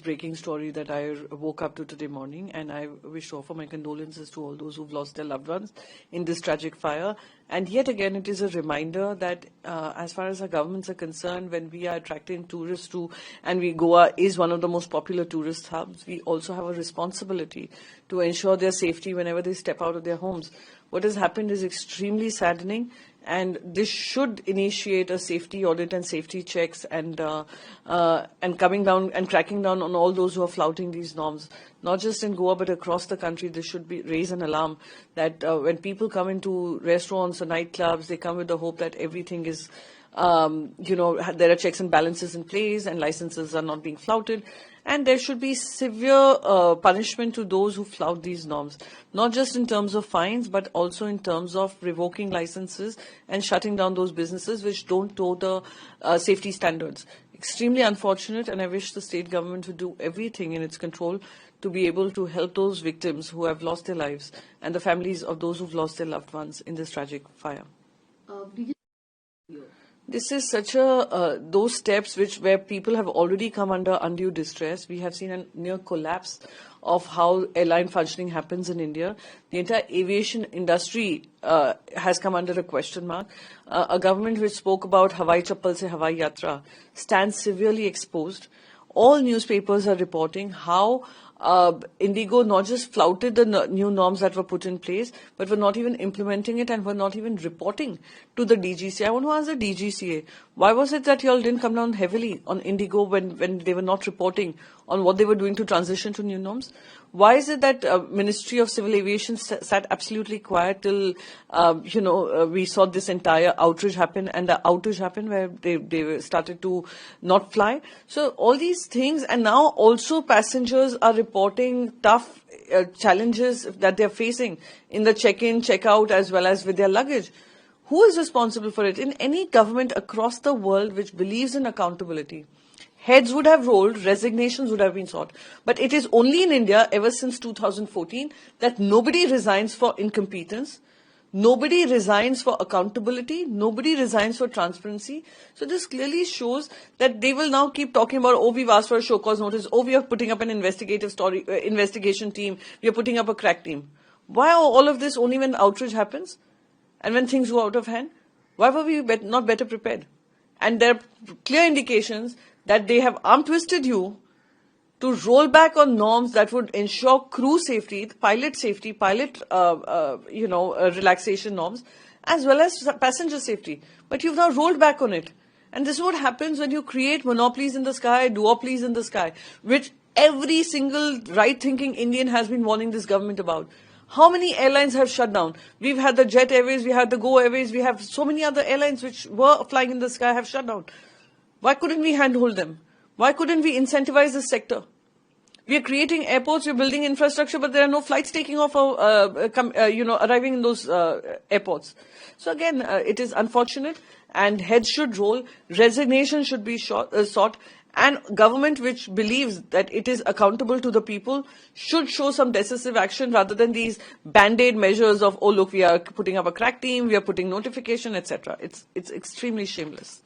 heartbreaking story that I woke up to today morning, and I wish to offer my condolences to all those who've lost their loved ones in this tragic fire. And yet again, it is a reminder that as far as our governments are concerned, when we are attracting tourists to, and Goa is one of the most popular tourist hubs, we also have a responsibility to ensure their safety whenever they step out of their homes. What has happened is extremely saddening, and this should initiate a safety audit and safety checks, and coming down and cracking down on all those who are flouting these norms. Not just in Goa, but across the country, this should raise an alarm that when people come into restaurants or nightclubs, they come with the hope that everything is, there are checks and balances in place and licenses are not being flouted. And there should be severe punishment to those who flout these norms, not just in terms of fines, but also in terms of revoking licenses and shutting down those businesses which don't toe the safety standards. Extremely unfortunate, and I wish the state government would do everything in its control to be able to help those victims who have lost their lives and the families of those who've lost their loved ones in this tragic fire. This is such those steps where people have already come under undue distress. We have seen a near collapse of how airline functioning happens in India. The entire aviation industry has come under a question mark. A government which spoke about Hawai Chappal se Hawai Yatra stands severely exposed. All newspapers are reporting how Indigo not just flouted the new norms that were put in place, but were not even implementing it and were not even reporting to the DGCA. I want to ask the DGCA, why was it that you all didn't come down heavily on Indigo when they were not reporting on what they were doing to transition to new norms? Why is it that Ministry of Civil Aviation sat absolutely quiet till, we saw this entire outrage happen, and the outage happened where they started to not fly? So all these things, and now also passengers are reporting tough challenges that they're facing in the check-in, check-out, as well as with their luggage. Who is responsible for it? In any government across the world which believes in accountability, heads would have rolled, resignations would have been sought. But it is only in India, ever since 2014, that nobody resigns for incompetence, nobody resigns for accountability, nobody resigns for transparency. So this clearly shows that they will now keep talking about, oh, we've asked for a show cause notice, oh, we are putting up an investigation team, we are putting up a crack team. Why all of this only when outrage happens and when things go out of hand? Why were we not better prepared? And there are clear indications that they have arm-twisted you to roll back on norms that would ensure crew safety, pilot safety, relaxation norms, as well as passenger safety. But you've now rolled back on it. And this is what happens when you create monopolies in the sky, duopolies in the sky, which every single right-thinking Indian has been warning this government about. How many airlines have shut down? We've had the Jet Airways, we had the Go Airways, we have so many other airlines which were flying in the sky have shut down. Why couldn't we handhold them? Why couldn't we incentivize this sector? We are creating airports, we're building infrastructure, but there are no flights taking off or, arriving in those airports. So again, it is unfortunate, and heads should roll, resignation should be sought, and government which believes that it is accountable to the people should show some decisive action rather than these band-aid measures of, oh look, we are putting up a crack team, we are putting notification, etc. It's extremely shameless.